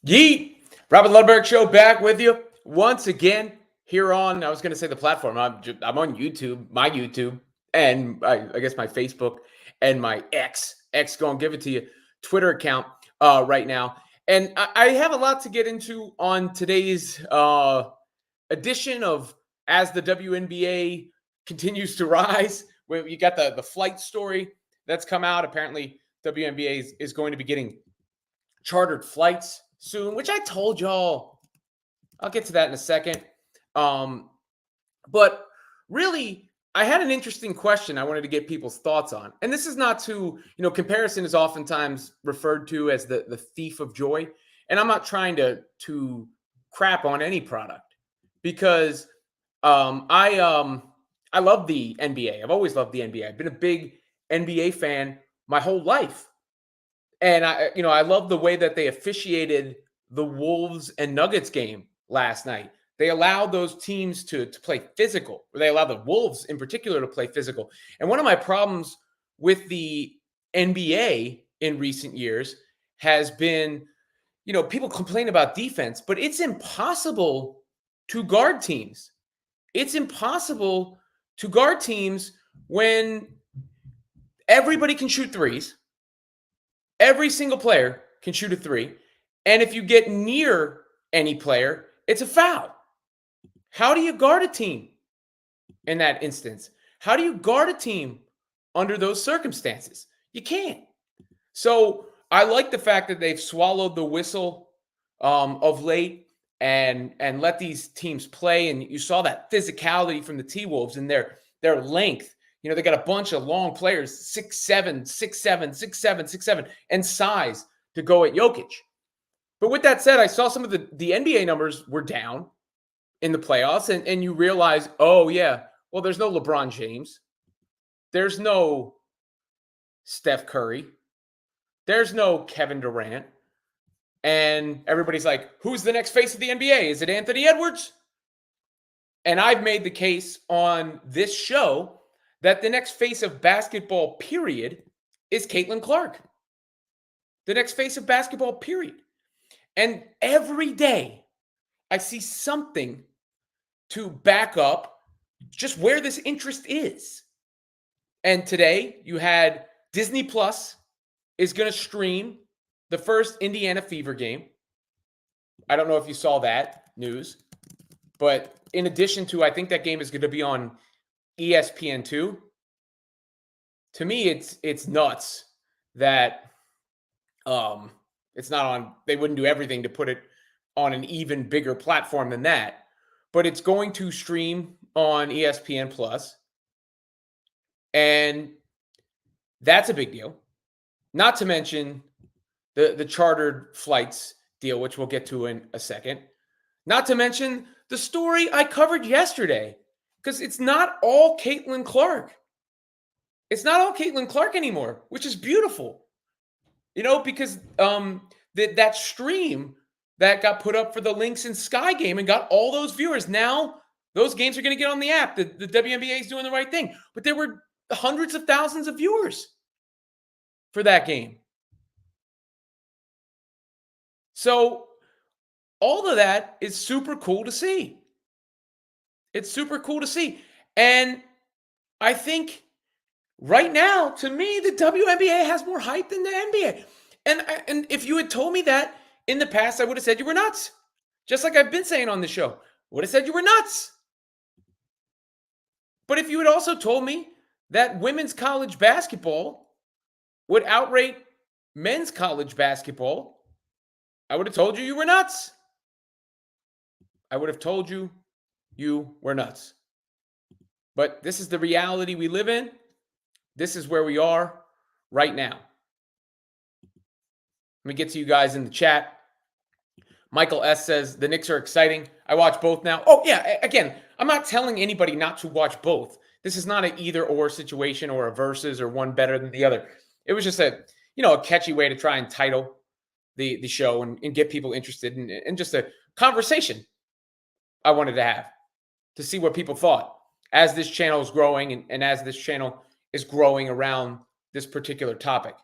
Yeet! Robert Ludberg Show back with you once again here on, I was going to say the platform. I'm on YouTube, my YouTube, and I guess my Facebook and my X going to give it to you, Twitter account right now. And I have a lot to get into on today's edition of As the WNBA Continues to Rise. Where you got the flight story that's come out. Apparently, WNBA is going to be getting chartered flights soon, which I told y'all. I'll get to that in a second. But really, I had an interesting question I wanted to get people's thoughts on. And this is not to, comparison is oftentimes referred to as the thief of joy. And I'm not trying to crap on any product because I love the NBA. I've always loved the NBA. I've been a big NBA fan my whole life. And I love the way that they officiated the Wolves and Nuggets game last night. They allowed those teams to play physical, or they allowed the Wolves in particular to play physical. And one of my problems with the NBA in recent years has been, people complain about defense, but it's impossible to guard teams. It's impossible to guard teams when everybody can shoot threes. Every single player can shoot a three. And if you get near any player, it's a foul. How do you guard a team in that instance? How do you guard a team under those circumstances? You can't. So I like the fact that they've swallowed the whistle of late and let these teams play. And you saw that physicality from the T-Wolves and their length. They got a bunch of long players, 6'7", 6'7", 6'7", 6'7", and size to go at Jokic. But with that said, I saw some of the NBA numbers were down in the playoffs, and you realize, oh, yeah, well, there's no LeBron James. There's no Steph Curry. There's no Kevin Durant. And everybody's like, who's the next face of the NBA? Is it Anthony Edwards? And I've made the case on this show that the next face of basketball, period, is Caitlyn Clark. The next face of basketball, period. And every day, I see something to back up just where this interest is. And today, you had Disney Plus is going to stream the first Indiana Fever game. I don't know if you saw that news. But in addition to, I think that game is going to be on ESPN2. To me, it's nuts that it's not on. They wouldn't do everything to put it on an even bigger platform than that. But it's going to stream on ESPN Plus, and that's a big deal. Not to mention the chartered flights deal, which we'll get to in a second. Not to mention the story I covered yesterday. Because it's not all Caitlyn Clark. It's not all Caitlyn Clark anymore, which is beautiful. Because that stream that got put up for the Lynx and Sky game and got all those viewers. Now those games are going to get on the app. The WNBA is doing the right thing. But there were hundreds of thousands of viewers for that game. So all of that is super cool to see. It's super cool to see. And I think right now, to me, the WNBA has more hype than the NBA. And if you had told me that in the past, I would have said you were nuts. Just like I've been saying on the show. Would have said you were nuts. But if you had also told me that women's college basketball would outrate men's college basketball, I would have told you were nuts. I would have told you were nuts. But this is the reality we live in. This is where we are right now. Let me get to you guys in the chat. Michael S. says, the Knicks are exciting. I watch both now. Oh, yeah. Again, I'm not telling anybody not to watch both. This is not an either-or situation or a versus or one better than the other. It was just a catchy way to try and title the show and get people interested in just a conversation I wanted to have to see what people thought as this channel is growing and as this channel is growing around this particular topic.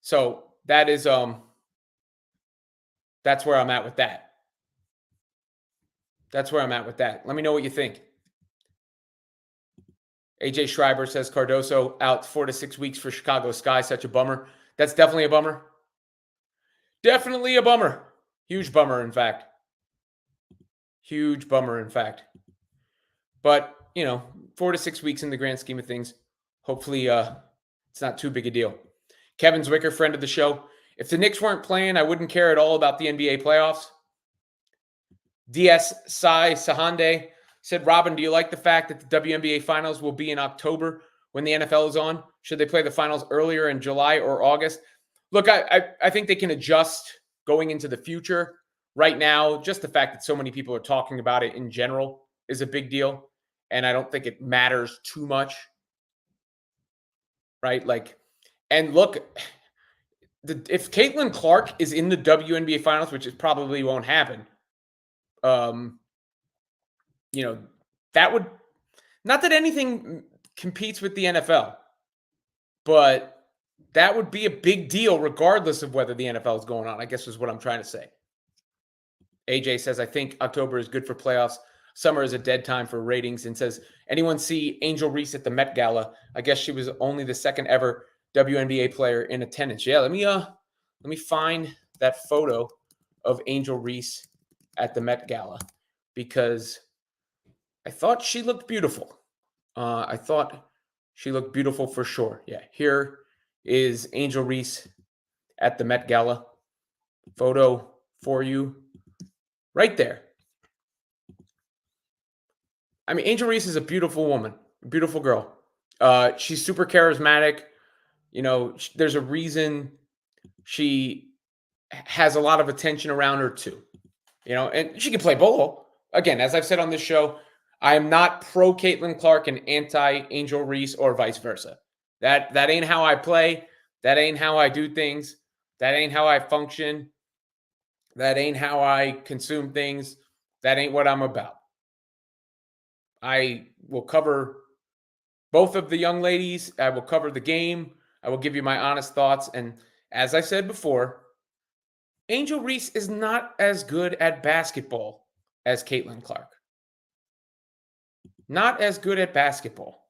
So that is That's where I'm at with that. That's where I'm at with that. Let me know what you think. AJ Schreiber says Cardoso out 4 to 6 weeks for Chicago Sky. Such a bummer. That's definitely a bummer. Definitely a bummer. Huge bummer, in fact. Huge bummer, in fact. But, 4 to 6 weeks in the grand scheme of things. Hopefully, it's not too big a deal. Kevin Zwicker, friend of the show. If the Knicks weren't playing, I wouldn't care at all about the NBA playoffs. DS Sai Sahande said, Robin, do you like the fact that the WNBA finals will be in October when the NFL is on? Should they play the finals earlier in July or August? Look, I think they can adjust going into the future. Right now, just the fact that so many people are talking about it in general is a big deal. And I don't think it matters too much. Right? And look, if Caitlyn Clark is in the WNBA finals, which it probably won't happen, that would, not that anything competes with the NFL, but that would be a big deal regardless of whether the NFL is going on, I guess is what I'm trying to say. AJ says, I think October is good for playoffs. Summer is a dead time for ratings, and says, anyone see Angel Reese at the Met Gala? I guess she was only the second ever WNBA player in attendance. Yeah, let me find that photo of Angel Reese at the Met Gala, because I thought she looked beautiful. I thought she looked beautiful for sure. Yeah, here is Angel Reese at the Met Gala. Photo for you right there. I mean, Angel Reese is a beautiful woman, a beautiful girl. She's super charismatic. There's a reason she has a lot of attention around her too. And she can play ball. Again, as I've said on this show, I am not pro Caitlyn Clark and anti Angel Reese or vice versa. That ain't how I play. That ain't how I do things. That ain't how I function. That ain't how I consume things. That ain't what I'm about. I will cover both of the young ladies. I will cover the game. I will give you my honest thoughts. And as I said before, Angel Reese is not as good at basketball as Caitlyn Clark. Not as good at basketball.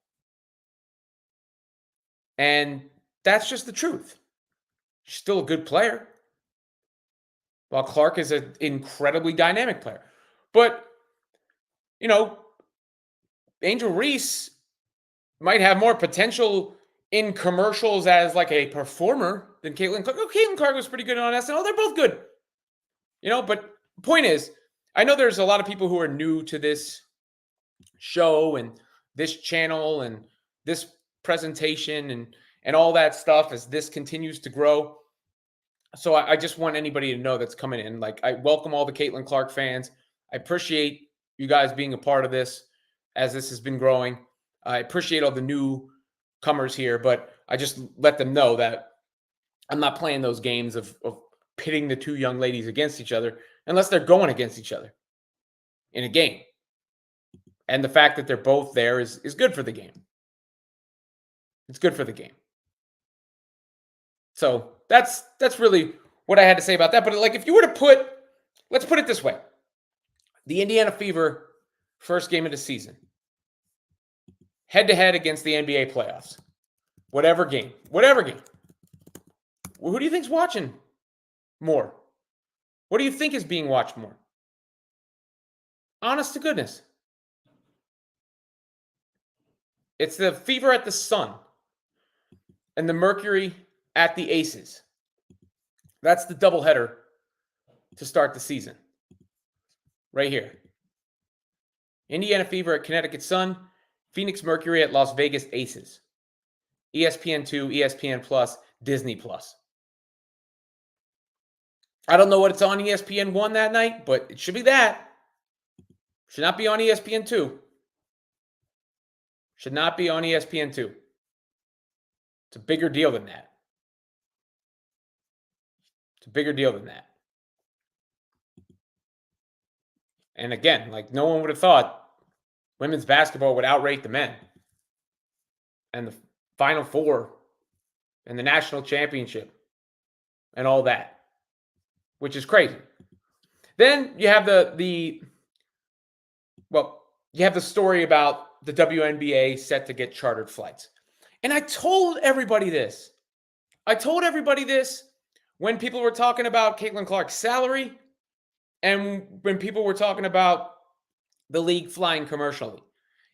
And that's just the truth. She's still a good player, while Clark is an incredibly dynamic player. But, Angel Reese might have more potential in commercials as like a performer than Caitlyn Clark. Oh, Caitlyn Clark was pretty good on SNL. They're both good. But point is, I know there's a lot of people who are new to this show and this channel and this presentation and all that stuff as this continues to grow. So I just want anybody to know that's coming in. I welcome all the Caitlyn Clark fans. I appreciate you guys being a part of this as this has been growing. I appreciate all the newcomers here, but I just let them know that I'm not playing those games of pitting the two young ladies against each other unless they're going against each other in a game. And the fact that they're both there is good for the game. It's good for the game. So that's really what I had to say about that. But if you were to let's put it this way. The Indiana Fever first game of the season. Head-to-head against the NBA playoffs. Whatever game. Who do you think's watching more? What do you think is being watched more? Honest to goodness. It's the Fever at the Sun and the Mercury at the Aces. That's the doubleheader to start the season. Right here. Indiana Fever at Connecticut Sun, Phoenix Mercury at Las Vegas Aces. ESPN2, ESPN Plus, Disney Plus. I don't know what it's on ESPN1 that night, but it should be that. Should not be on ESPN2. Should not be on ESPN2. It's a bigger deal than that. It's a bigger deal than that. And again, no one would have thought women's basketball would outrate the men. And the Final Four and the national championship and all that, which is crazy. Then you have you have the story about the WNBA set to get chartered flights. And I told everybody this. I told everybody this when people were talking about Caitlyn Clark's salary and when people were talking about the league flying commercially.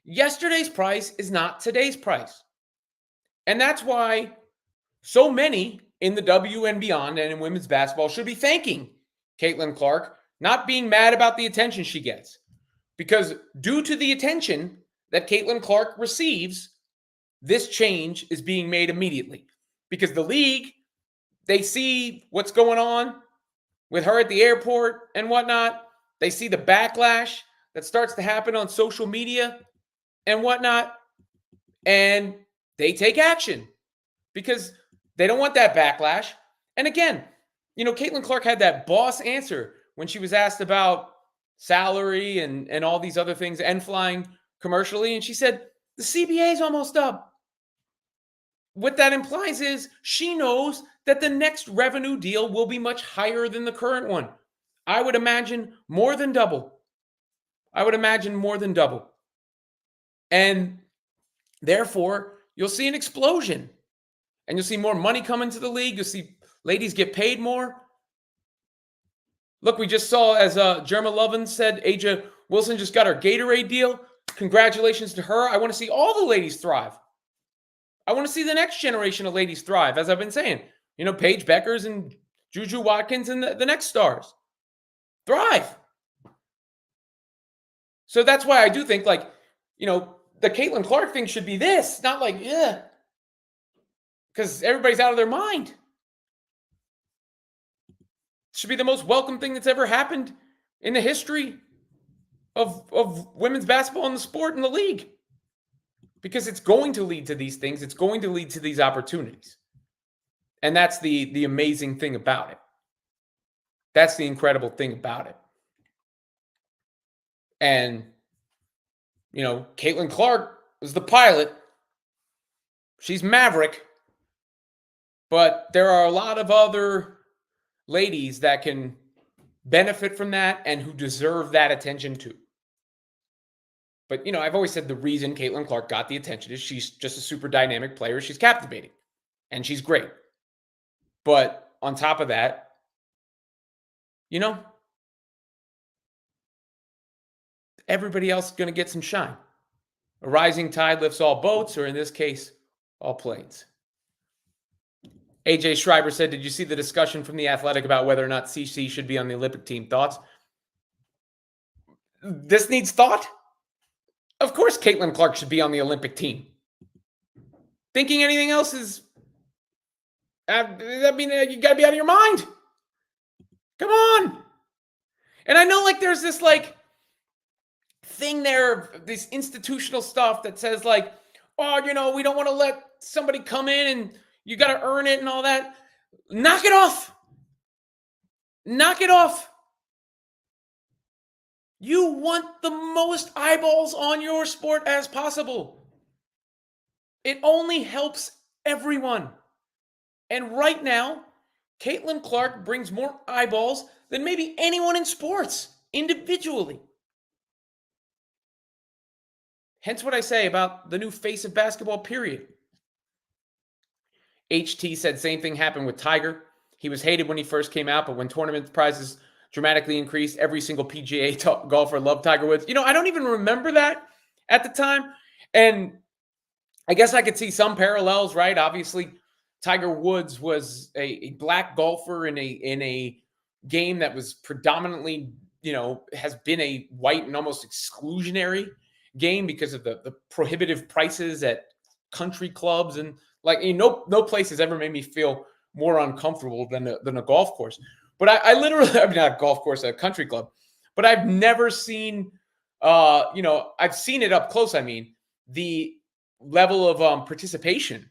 Yesterday's price is not today's price. And that's why so many in the W and beyond and in women's basketball should be thanking Caitlyn Clark, not being mad about the attention she gets. Because due to the attention that Caitlyn Clark receives, this change is being made immediately. Because the league, they see what's going on with her at the airport and whatnot. They see the backlash that starts to happen on social media and whatnot. And they take action because they don't want that backlash. And again, Caitlyn Clark had that boss answer when she was asked about salary and all these other things and flying commercially. And she said, the CBA is almost up. What that implies is she knows that the next revenue deal will be much higher than the current one. I would imagine more than double. And therefore, you'll see an explosion. And you'll see more money come into the league. You'll see ladies get paid more. Look, we just saw, as Jerma Lovin said, Aja Wilson just got her Gatorade deal. Congratulations to her. I want to see all the ladies thrive. I want to see the next generation of ladies thrive, as I've been saying. Paige Beckers and Juju Watkins and the next stars. Thrive. So that's why I do think, the Caitlyn Clark thing should be this, not like, yeah. Because everybody's out of their mind. It should be the most welcome thing that's ever happened in the history of women's basketball in the sport in the league. Because it's going to lead to these things. It's going to lead to these opportunities. And that's the amazing thing about it. That's the incredible thing about it. And, Caitlyn Clark was the pilot. She's Maverick. But there are a lot of other ladies that can benefit from that and who deserve that attention too. But, I've always said the reason Caitlyn Clark got the attention is she's just a super dynamic player. She's captivating. And she's great. But on top of that, everybody else is going to get some shine. A rising tide lifts all boats, or in this case, all planes. AJ Schreiber said, did you see the discussion from The Athletic about whether or not CC should be on the Olympic team? Thoughts? This needs thought? Of course Caitlyn Clark should be on the Olympic team. Thinking anything else is... you got to be out of your mind. Come on. And I know there's this thing there, this institutional stuff that says we don't want to let somebody come in and you got to earn it and all that. Knock it off. Knock it off. You want the most eyeballs on your sport as possible. It only helps everyone. And right now, Caitlyn Clark brings more eyeballs than maybe anyone in sports individually. Hence what I say about the new face of basketball, period. HT said same thing happened with Tiger. He was hated when he first came out, but when tournament prizes dramatically increased, every single PGA golfer loved Tiger Woods. I don't even remember that at the time. And I guess I could see some parallels, right? Obviously, Tiger Woods was a black golfer in a game that was predominantly, has been a white and almost exclusionary game because of the prohibitive prices at country clubs. And no place has ever made me feel more uncomfortable than a golf course. But I literally, not a golf course, a country club. But I've never seen, I've seen it up close. The level of participation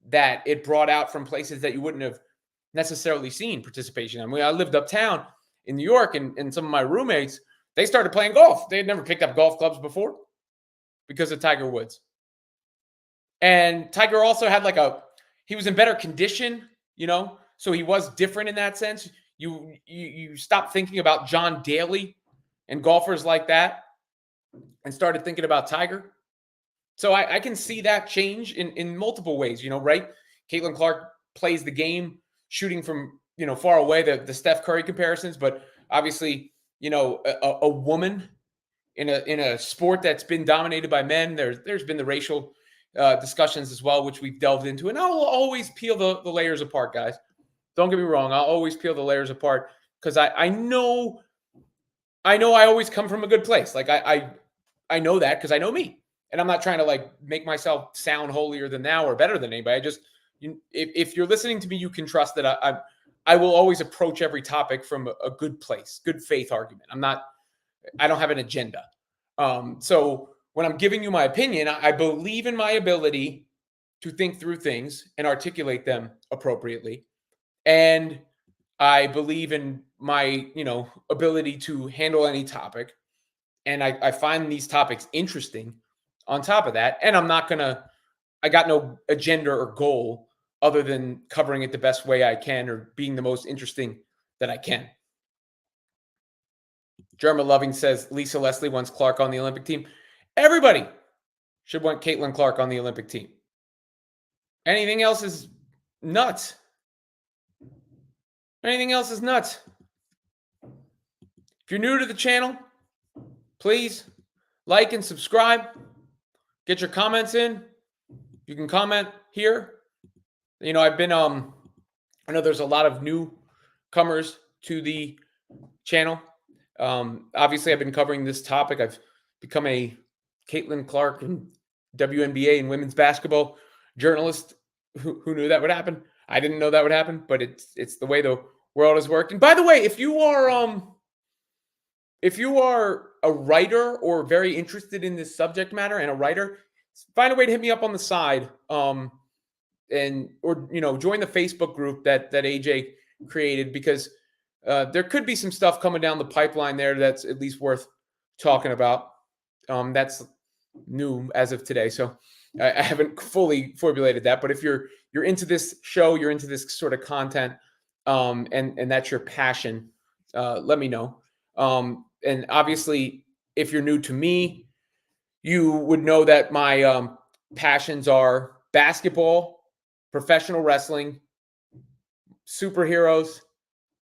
that it brought out from places that you wouldn't have necessarily seen participation. I lived uptown in New York, and some of my roommates, they started playing golf. They had never picked up golf clubs before because of Tiger Woods. And Tiger also had he was in better condition, so he was different in that sense. You stopped thinking about John Daly and golfers like that and started thinking about Tiger. So I can see that change in multiple ways, right? Caitlyn Clark plays the game, shooting from, far away, the Steph Curry comparisons, but obviously, a woman in a sport that's been dominated by men. There's been the racial discussions as well, which we've delved into, and I'll always peel the layers apart, guys. Don't get me wrong. I'll always peel the layers apart because I know I always come from a good place. Like I know that because I know me. And I'm not trying to like make myself sound holier than thou or better than anybody. I just, if you're listening to me, you can trust that I will always approach every topic from a good place, good faith argument. I don't have an agenda. So when I'm giving you my opinion, I believe in my ability to think through things and articulate them appropriately. And I believe in my, ability to handle any topic. And I find these topics interesting on top of that. And I got no agenda or goal other than covering it the best way I can or being the most interesting that I can. Jerma Loving says Lisa Leslie wants Clark on the Olympic team. Everybody should want Caitlyn Clark on the Olympic team. Anything else is nuts. Anything else is nuts. If you're new to the channel, please like and subscribe. Get your comments in. You can comment here. I've been I know there's a lot of newcomers to the channel. Obviously I've been covering this topic. I've become a Caitlyn Clark and WNBA and women's basketball journalist. Who knew that would happen? I didn't know that would happen, but it's the way the world has worked. And by the way, if you are a writer or very interested in this subject matter and a writer, find a way to hit me up on the side, or join the Facebook group that AJ created, because there could be some stuff coming down the pipeline there that's at least worth talking about. That's new as of today, so I haven't fully formulated that. But if you're into this show, you're into this sort of content, and that's your passion, let me know. And obviously, if you're new to me, you would know that my passions are basketball, professional wrestling, superheroes,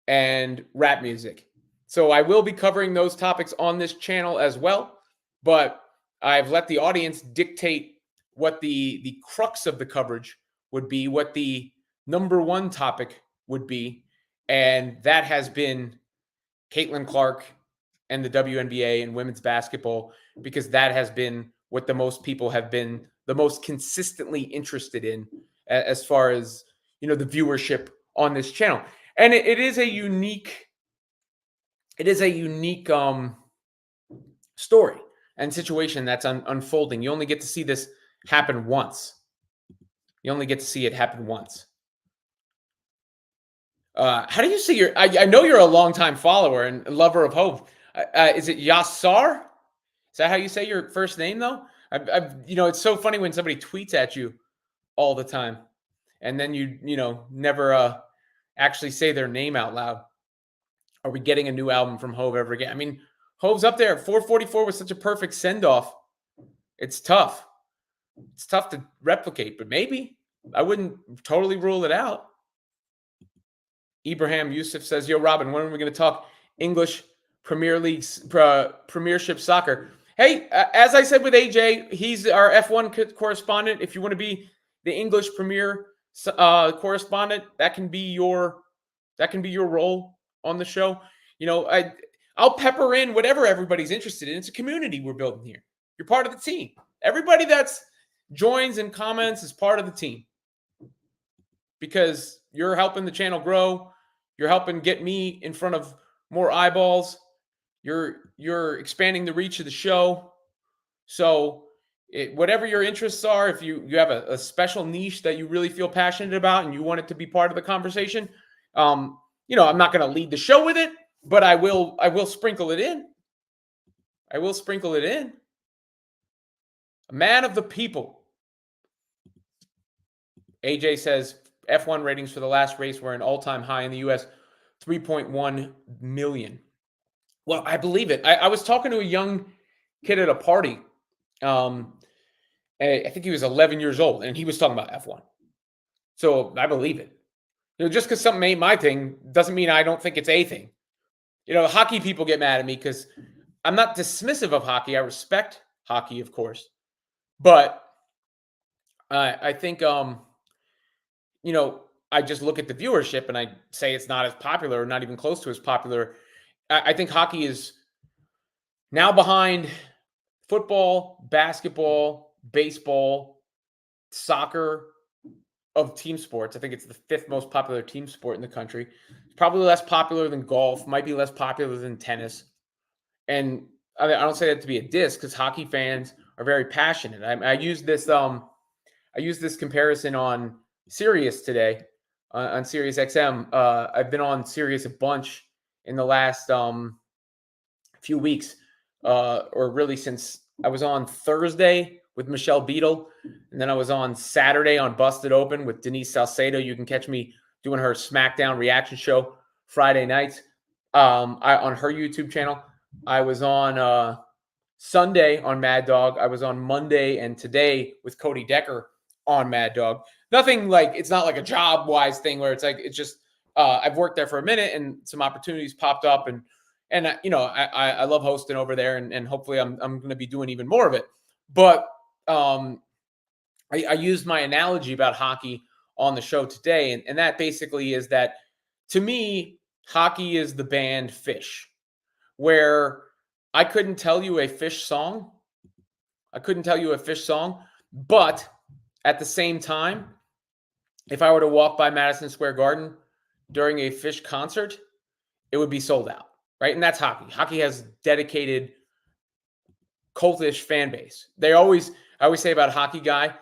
and rap music. So I will be covering those topics on this channel as well, but I've let the audience dictate what the crux of the coverage would be, what the number one topic would be, and that has been Caitlyn Clark and the WNBA and women's basketball, because that has been what the most people have been the most consistently interested in as far as, the viewership on this channel. And it is a unique story and situation that's unfolding. You only get to see this happen once. You only get to see it happen once. How do you see I know you're a longtime follower and lover of Hope. Is it Yassar? Is that how you say your first name, though? It's so funny when somebody tweets at you all the time, and then you never actually say their name out loud. Are we getting a new album from Hove ever again? I mean, Hove's up there at 444 with such a perfect send-off. It's tough. It's tough to replicate, but maybe. I wouldn't totally rule it out. Ibrahim Yusuf says, yo, Robin, when are we going to talk English Premier League, Premiership soccer? Hey, as I said with AJ, he's our F1 correspondent. If you want to be the English Premier correspondent, that can be your role on the show. I'll pepper in whatever everybody's interested in. It's a community we're building here. You're part of the team. Everybody that's joins and comments is part of the team, because you're helping the channel grow. You're helping get me in front of more eyeballs. You're expanding the reach of the show. So whatever your interests are, if you have a special niche that you really feel passionate about and you want it to be part of the conversation, I'm not going to lead the show with it, but I will sprinkle it in. I will sprinkle it in. A man of the people. AJ says F1 ratings for the last race were an all-time high in the U.S. 3.1 million. Well, I believe it. I was talking to a young kid at a party. Um, I think he was 11 years old, and he was talking about F1. So I believe it. Just because something ain't my thing doesn't mean I don't think it's a thing. Hockey people get mad at me because I'm not dismissive of hockey. I respect hockey, of course, but I think I just look at the viewership and I say it's not as popular, or not even close to as popular. I think hockey is now behind football, basketball, baseball, soccer of team sports. I think it's the fifth most popular team sport in the country. It's probably less popular than golf, might be less popular than tennis. And I don't say that to be a diss because hockey fans are very passionate. I use this comparison on Sirius today, on Sirius XM. I've been on Sirius a bunch in the last few weeks, or really since I was on Thursday with Michelle Beadle, and then I was on Saturday on Busted Open with Denise Salcedo. You can catch me doing her SmackDown reaction show Friday nights on her YouTube channel. I was on Sunday on Mad Dog. I was on Monday and today with Cody Decker on Mad Dog. Nothing like, it's not like a job wise thing where it's like, it's just, I've worked there for a minute and some opportunities popped up, and I love hosting over there, and hopefully I'm going to be doing even more of it. But I used my analogy about hockey on the show today, and that basically is that, to me, hockey is the band Fish, where I couldn't tell you a Fish song. But at the same time, if I were to walk by Madison Square Garden during a Fish concert, it would be sold out, right? And that's hockey. Hockey has dedicated cultish fan base. I always say about hockey guy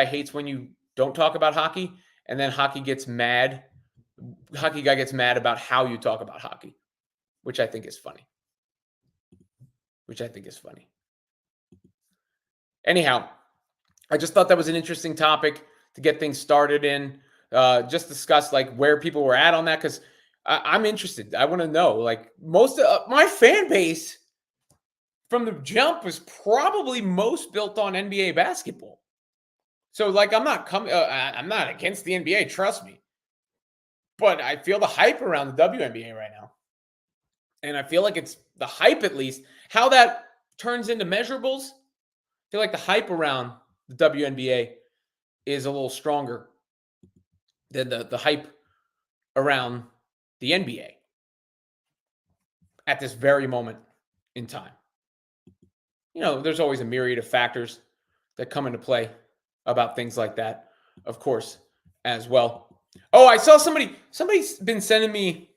hates when you don't talk about hockey, and then hockey guy gets mad about how you talk about hockey, which I think is funny. Anyhow, I just thought that was an interesting topic to get things started in. Just discuss like where people were at on that, because I'm interested. I want to know, like, most of my fan base from the jump was probably most built on NBA basketball. So like, I'm not against the NBA, trust me, but I feel the hype around the WNBA right now. And I feel like it's the hype, at least how that turns into measurables. I feel like the hype around the WNBA is a little stronger than the hype around the NBA at this very moment in time. There's always a myriad of factors that come into play about things like that, of course, as well. Oh, I saw somebody's been sending me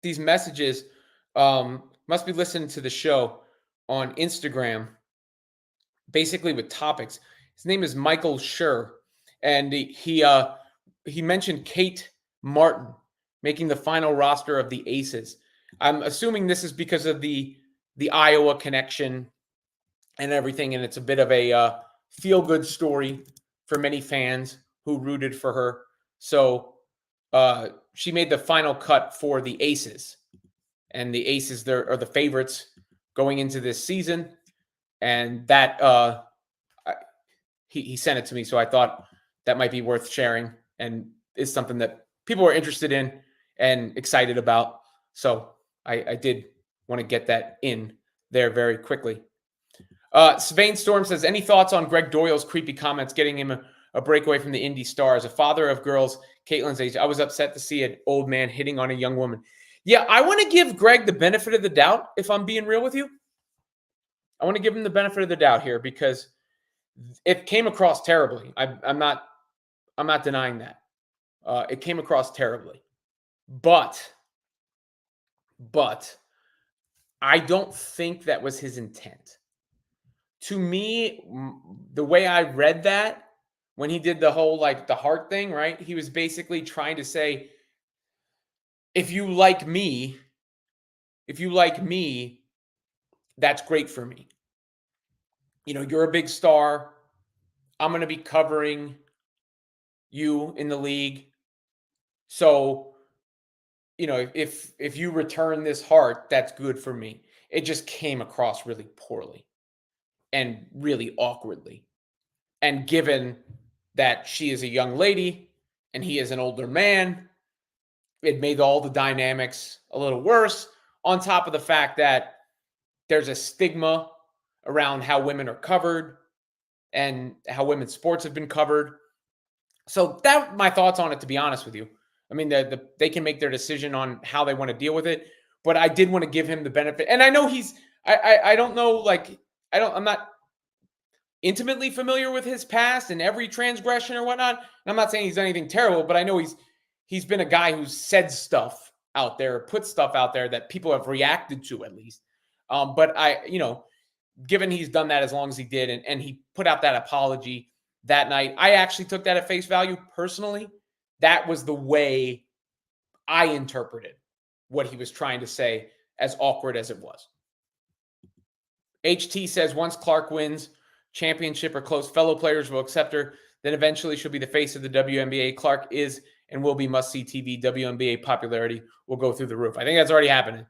these messages. Must be listening to the show on Instagram, basically with topics. His name is Michael Schur, and he mentioned Kate Martin making the final roster of the Aces. I'm assuming this is because of the Iowa connection and everything, and it's a bit of a feel-good story for many fans who rooted for her. So she made the final cut for the Aces, and the Aces are the favorites going into this season. And that he sent it to me, so I thought that might be worth sharing, and is something that people are interested in and excited about. So I did want to get that in there very quickly. Savane Storm says, any thoughts on Greg Doyle's creepy comments getting him a breakaway from the Indy Stars? A father of girls Caitlyn's age, I was upset to see an old man hitting on a young woman. Yeah, I want to give Greg the benefit of the doubt, if I'm being real with you. I want to give him the benefit of the doubt here, because it came across terribly. I'm not denying that. It came across terribly. But I don't think that was his intent. To me, the way I read that, when he did the whole, like, the heart thing, right? He was basically trying to say, if you like me, that's great for me. You're a big star. I'm going to be covering you in the league. So if you return this heart, that's good for me. It just came across really poorly and really awkwardly. And given that she is a young lady and he is an older man, it made all the dynamics a little worse. On top of the fact that there's a stigma around how women are covered and how women's sports have been covered. So that my thoughts on it, to be honest with you. I mean, they can make their decision on how they want to deal with it, but I did want to give him the benefit. And I know I don't know, like I'm not intimately familiar with his past and every transgression or whatnot. And I'm not saying he's done anything terrible, but I know he's been a guy who's said stuff out there, put stuff out there that people have reacted to at least. But given he's done that as long as he did, and he put out that apology that night, I actually took that at face value personally. That was the way I interpreted what he was trying to say, as awkward as it was. HT says once Clark wins championship or close, fellow players will accept her. Then eventually she'll be the face of the WNBA. Clark is and will be must-see TV. WNBA popularity will go through the roof. I think that's already happening.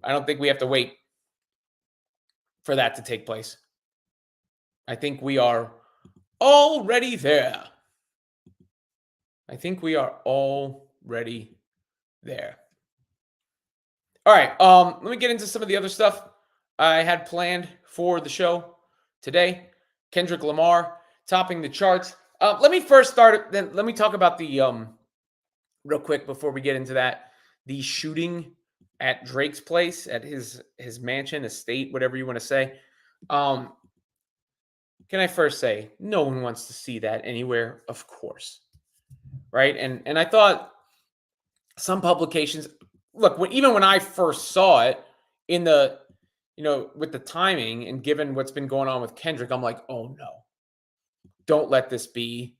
I don't think we have to wait for that to take place. I think we are already there. I think we are already there. All right. Let me get into some of the other stuff I had planned for the show today. Kendrick Lamar topping the charts. Let me first start. Then let me talk about the real quick before we get into that. The shooting at Drake's place, at his mansion, estate, whatever you want to say. Can I first say, no one wants to see that anywhere, of course, right? And I thought some publications, look, even when I first saw it in the, with the timing and given what's been going on with Kendrick, I'm like, oh no, don't let this be,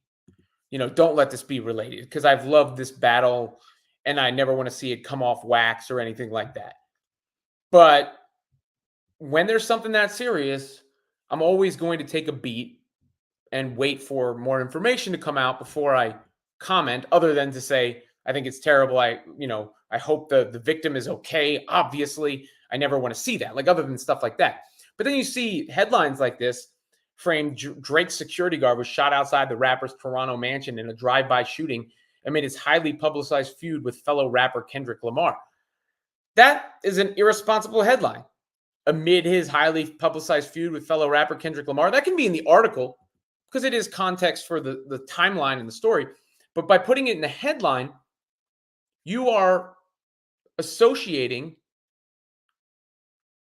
don't let this be related, because I've loved this battle and I never want to see it come off wax or anything like that. But when there's something that serious, I'm always going to take a beat and wait for more information to come out before I comment, other than to say, I think it's terrible. I hope the victim is okay. Obviously, I never want to see that, like other than stuff like that. But then you see headlines like this framed Drake's security guard was shot outside the rapper's Toronto mansion in a drive-by shooting amid his highly publicized feud with fellow rapper Kendrick Lamar. That is an irresponsible headline. Amid his highly publicized feud with fellow rapper Kendrick Lamar. That can be in the article because it is context for the timeline and the story. But by putting it in the headline, you are associating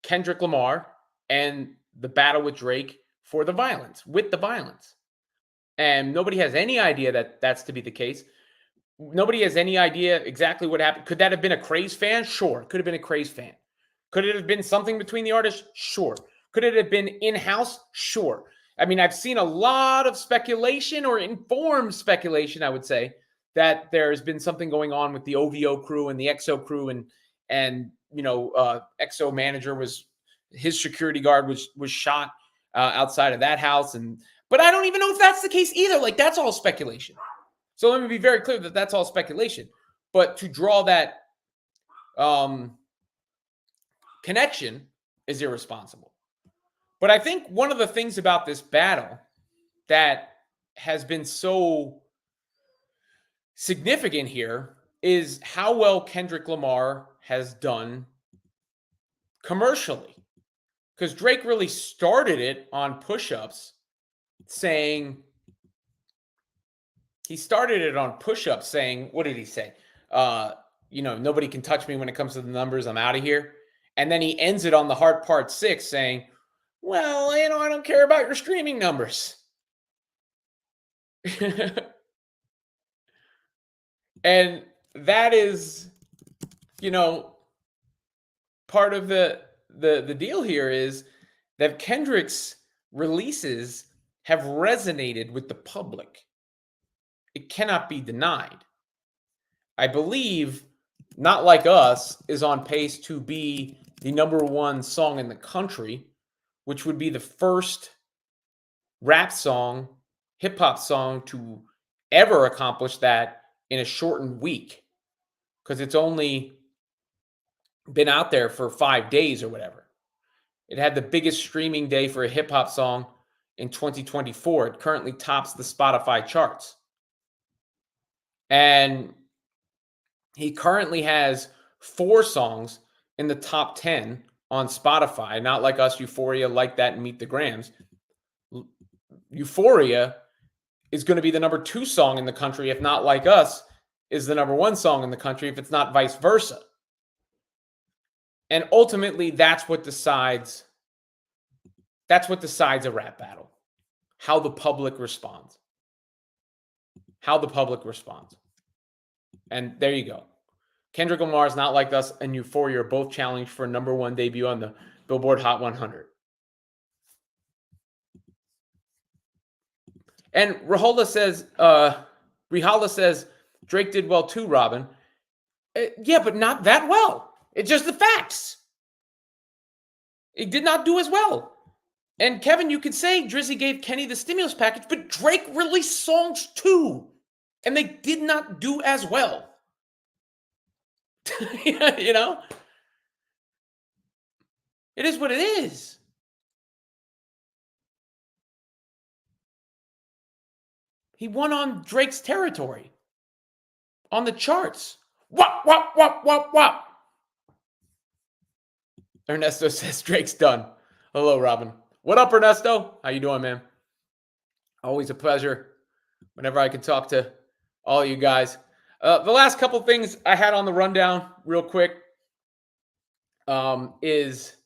Kendrick Lamar and the battle with Drake with the violence. And nobody has any idea that that's to be the case. Nobody has any idea exactly what happened. Could that have been a crazed fan? Sure. Could have been a crazed fan. Could it have been something between the artists? Sure. Could it have been in-house? Sure. I mean, I've seen a lot of speculation, or informed speculation, I would say, that there's been something going on with the OVO crew and the XO crew, and XO manager his security guard was shot outside of that house, but I don't even know if that's the case either. Like, that's all speculation. So let me be very clear that that's all speculation. But to draw that connection is irresponsible. But I think one of the things about this battle that has been so significant here is how well Kendrick Lamar has done commercially. Because Drake really started it on push-ups, saying, what did he say? Nobody can touch me when it comes to the numbers. I'm out of here. And then he ends it on the Heart Part 6 saying, well, I don't care about your streaming numbers. And that is, part of the deal here is that Kendrick's releases have resonated with the public. It cannot be denied. I believe Not Like Us is on pace to be the #1 song in the country, which would be the first rap song, hip hop song to ever accomplish that in a shortened week. because it's only been out there for 5 days or whatever. It had the biggest streaming day for a hip hop song in 2024. It currently tops the Spotify charts. And he currently has 4 songs in the top 10 on Spotify, not like us, Euphoria, Like That, and Meet the Grams. Euphoria is going to be the number 2 song in the country, if not Like Us is the number 1 song in the country, if it's not vice versa. And ultimately, that's what decides a rap battle. How the public responds. How the public responds. And there you go. Kendrick Lamar's Not Like Us and Euphoria are both challenged for a number 1 debut on the Billboard Hot 100. And Rihala says, Drake did well too, Robin. Yeah, but not that well. It's just the facts. He did not do as well. And Kevin, you could say Drizzy gave Kenny the stimulus package, but Drake released songs too. And they did not do as well. You know? It is what it is. He won on Drake's territory. On the charts. Wop, wop, wop, wop, wop. Ernesto says Drake's done. Hello, Robin. What up, Ernesto? How you doing, man? Always a pleasure whenever I can talk to all you guys. The last couple things I had on the rundown real quick is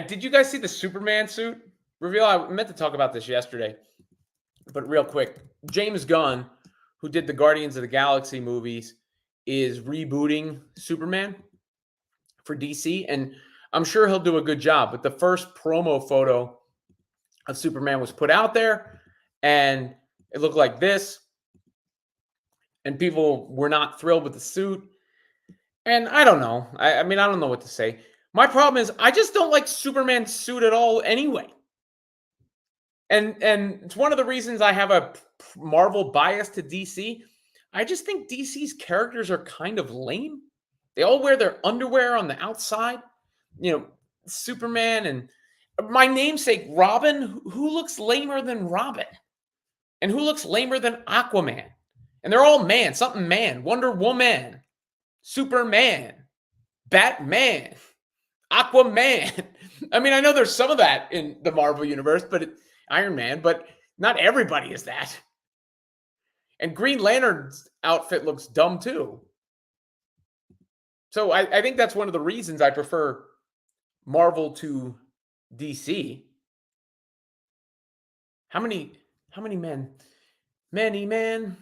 did you guys see the Superman suit reveal? I meant to talk about this yesterday, but real quick, James Gunn, who did the Guardians of the Galaxy movies, is rebooting Superman for DC, and I'm sure he'll do a good job. But the first promo photo of Superman was put out there, and it looked like this. And people were not thrilled with the suit. And I don't know. I mean, I don't know what to say. My problem is I just don't like Superman's suit at all anyway. And it's one of the reasons I have a Marvel bias to DC. I just think DC's characters are kind of lame. They all wear their underwear on the outside. You know, Superman and my namesake, Robin. Who looks lamer than Robin? And who looks lamer than Aquaman? And they're all man, something man. Wonder Woman, Superman, Batman, Aquaman. I mean, I know there's some of that in the Marvel universe, but Iron Man, but not everybody is that. And Green Lantern's outfit looks dumb too. So I think that's one of the reasons I prefer Marvel to DC. How many men? Many men.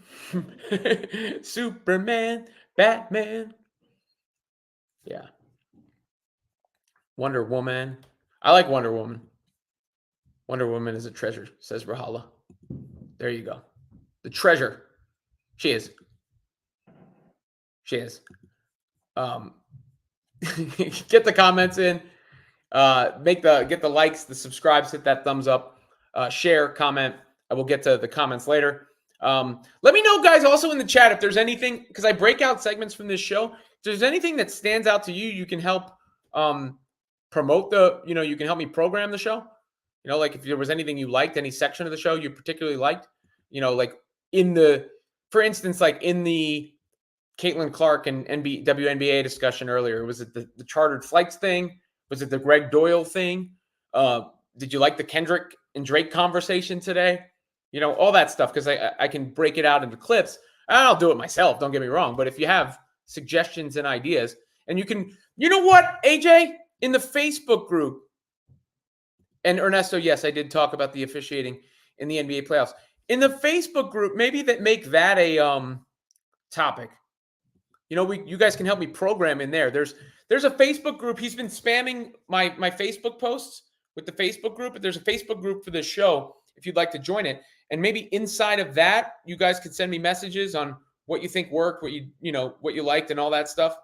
Superman, Batman. Yeah. Wonder Woman. I like Wonder Woman. Wonder Woman is a treasure, says Rahala. There you go. The treasure. She is. She is. Get the comments in. Get the likes, the subscribes, hit that thumbs up, share, comment. I will get to the comments later. Let me know, guys, also in the chat if there's anything, because I break out segments from this show. If there's anything that stands out to you, you can help promote you can help me program the show. Like if there was anything you liked, any section of the show you particularly liked, like for instance, like in the Caitlyn Clark and WNBA discussion earlier, was it the chartered flights thing? Was it the Greg Doyle thing? Did you like the Kendrick and Drake conversation today? All that stuff, because I can break it out into clips. I'll do it myself, don't get me wrong. But if you have suggestions and ideas, and you can, what, AJ? In the Facebook group, and Ernesto, yes, I did talk about the officiating in the NBA playoffs. In the Facebook group, maybe make that a topic. You guys can help me program in there. There's a Facebook group. He's been spamming my Facebook posts with the Facebook group, but there's a Facebook group for this show if you'd like to join it. And maybe inside of that, you guys could send me messages on what you think worked, what you liked and all that stuff.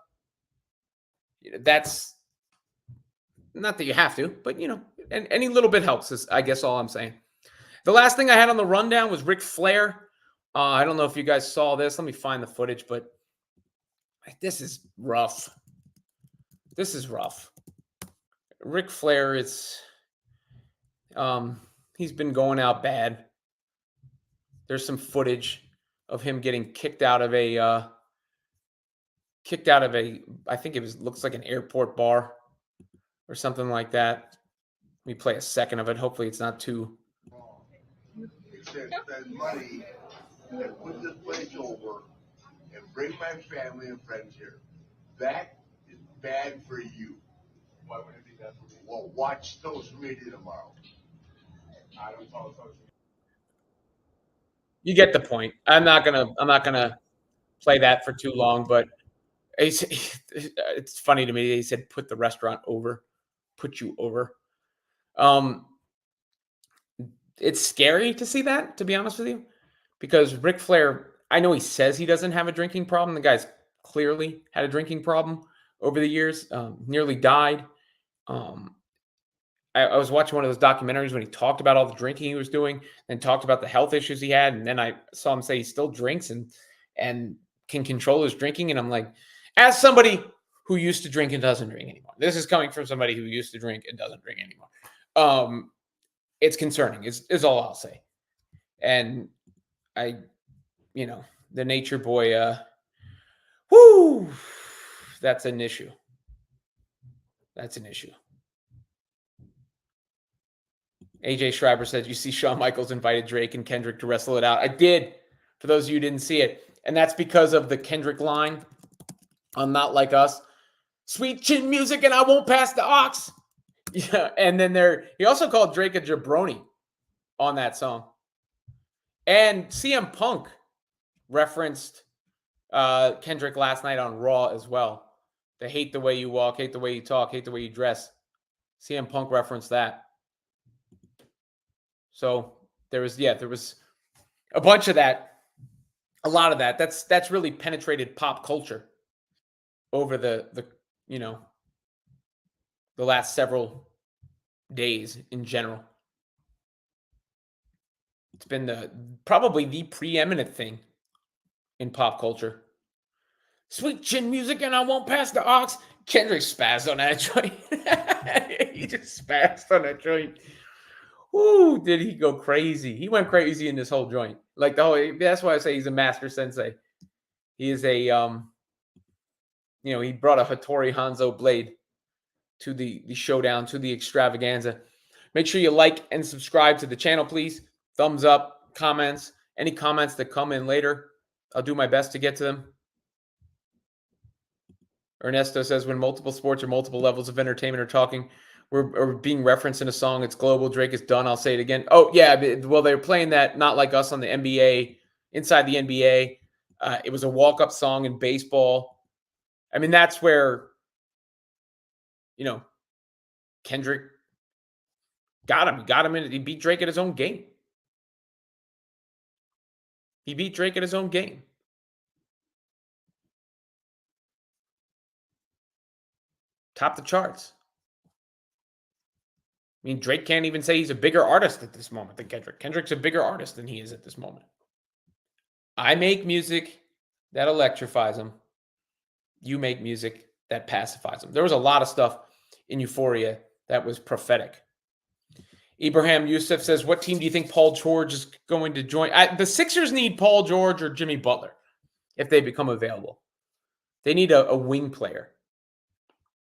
That's not that you have to, but and any little bit helps is, I guess, all I'm saying. The last thing I had on the rundown was Ric Flair. I don't know if you guys saw this. Let me find the footage, but This is rough. This is rough. Ric Flair is he's been going out bad. There's some footage of him getting kicked out of a I think it looks like an airport bar or something like that. Let me play a second of it. Hopefully it's not too. It says spend money and put this place over and bring my family and friends here. That is bad for you. Why would it be bad for me? Well, watch social media tomorrow. I don't follow social media. You get the point. I'm not gonna play that for too long, but it's funny to me. He said, "Put the restaurant over, put you over." Um, it's scary to see that, to be honest with you, because Ric Flair. I know he says he doesn't have a drinking problem. The guy's clearly had a drinking problem over the years. Nearly died. Um, I was watching one of those documentaries when he talked about all the drinking he was doing and talked about the health issues he had. And then I saw him say he still drinks and can control his drinking. And I'm like, as somebody who used to drink and doesn't drink anymore, this is coming from somebody who used to drink and doesn't drink anymore. It's concerning is all I'll say. And the nature boy, whoo, that's an issue. That's an issue. AJ Schreiber says, you see Shawn Michaels invited Drake and Kendrick to wrestle it out. I did, for those of you who didn't see it. And that's because of the Kendrick line on Not Like Us. Sweet chin music and I won't pass the ox. Yeah, and then he also called Drake a jabroni on that song. And CM Punk referenced Kendrick last night on Raw as well. They hate the way you walk, hate the way you talk, hate the way you dress. CM Punk referenced that. So there was a bunch of that, a lot of that. That's really penetrated pop culture over the last several days in general. It's been probably the preeminent thing in pop culture. Sweet chin music and I won't pass the ox. Kendrick spazzed on that joint. He just spazzed on that joint. Ooh, did he go crazy? He went crazy in this whole joint. That's why I say he's a master sensei. He is he brought a Hattori Hanzo blade to the showdown, to the extravaganza. Make sure you like and subscribe to the channel, please. Thumbs up, comments, any comments that come in later, I'll do my best to get to them. Ernesto says, when multiple sports or multiple levels of entertainment are talking, we're being referenced in a song. It's global. Drake is done. I'll say it again. Oh, yeah. Well, they're playing that Not Like Us on the NBA, inside the NBA. It was a walk-up song in baseball. I mean, that's where, Kendrick got him. He got him in. He beat Drake at his own game. Top the charts. I mean, Drake can't even say he's a bigger artist at this moment than Kendrick. Kendrick's a bigger artist than he is at this moment. I make music that electrifies him. You make music that pacifies him. There was a lot of stuff in Euphoria that was prophetic. Ibrahim Youssef says, what team do you think Paul George is going to join? The Sixers need Paul George or Jimmy Butler if they become available. They need a wing player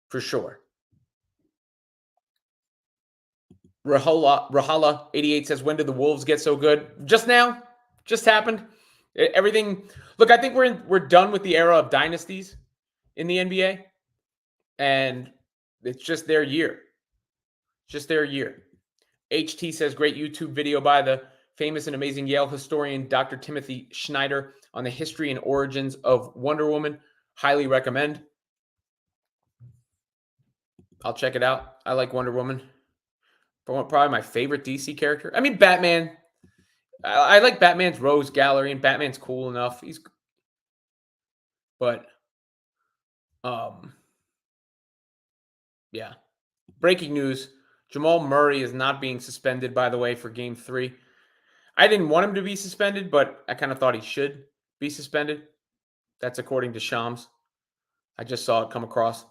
for sure. Rahala 88 says, when did the Wolves get so good? Just now. Just happened. Everything. Look, I think we're done with the era of dynasties in the NBA. And it's just their year. HT says, great YouTube video by the famous and amazing Yale historian, Dr. Timothy Schneider, on the history and origins of Wonder Woman. Highly recommend. I'll check it out. I like Wonder Woman. Probably my favorite DC character. I mean, Batman. I like Batman's Rose Gallery, and Batman's cool enough. Yeah. Breaking news. Jamal Murray is not being suspended, by the way, for Game 3. I didn't want him to be suspended, but I kind of thought he should be suspended. That's according to Shams. I just saw it come across.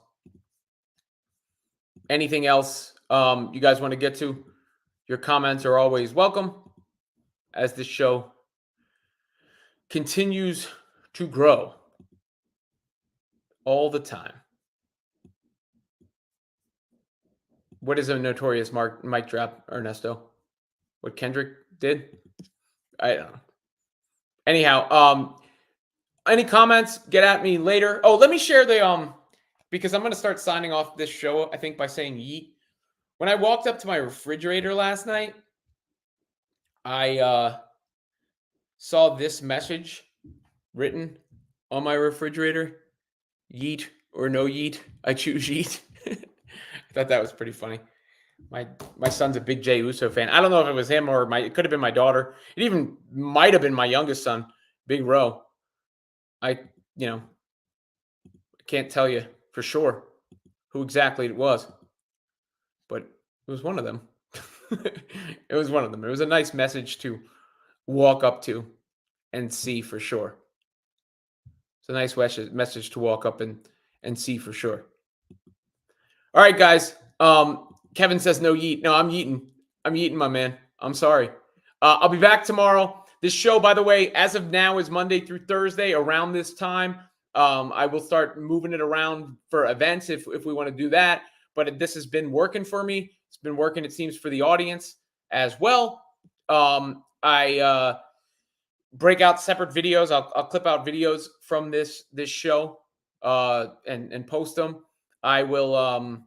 Anything else you guys want to get to? Your comments are always welcome as this show continues to grow all the time. What is a notorious mic drop, Ernesto? What Kendrick did? I don't know. Anyhow, any comments? Get at me later. Oh, let me share the because I'm going to start signing off this show, I think, by saying yeet. When I walked up to my refrigerator last night, I saw this message written on my refrigerator. Yeet or no yeet, I choose yeet. I thought that was pretty funny. My son's a big Jey Uso fan. I don't know if it was him or it could have been my daughter. It even might have been my youngest son, Big Ro. I can't tell you for sure who exactly it was, but it was one of them. It was one of them. It was a nice message to walk up to and see for sure. It's a nice message to walk up and see for sure. All right, guys. Kevin says no yeet. No, I'm yeeting. I'm yeeting, my man. I'm sorry. I'll be back tomorrow. This show, by the way, as of now is Monday through Thursday around this time. I will start moving it around for events if we want to do that. But this has been working for me. It's been working, it seems, for the audience as well. I break out separate videos. I'll clip out videos from this show and post them. I will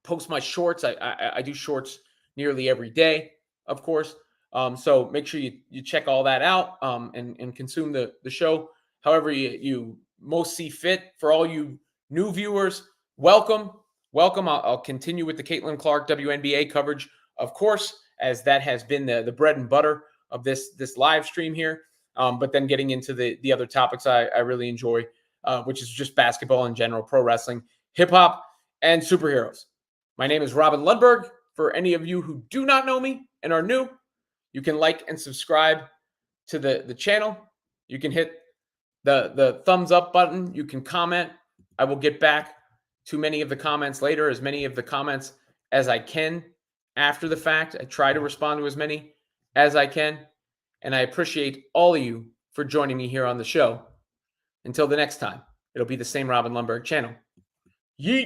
post my shorts. I do shorts nearly every day, of course. So make sure you check all that out and consume the show however you most see fit. For all you new viewers, welcome. I'll continue with the Caitlyn Clark WNBA coverage, of course, as that has been the bread and butter of this live stream here. But then getting into the other topics I really enjoy, which is just basketball in general, pro wrestling, hip hop, and superheroes. My name is Robin Lundberg. For any of you who do not know me and are new, you can like and subscribe to the channel. You can hit the thumbs up button. You can comment. I will get back to many of the comments later, as many of the comments as I can after the fact. I try to respond to as many as I can. And I appreciate all of you for joining me here on the show. Until the next time, it'll be the same Robin Lundberg channel. Yeet!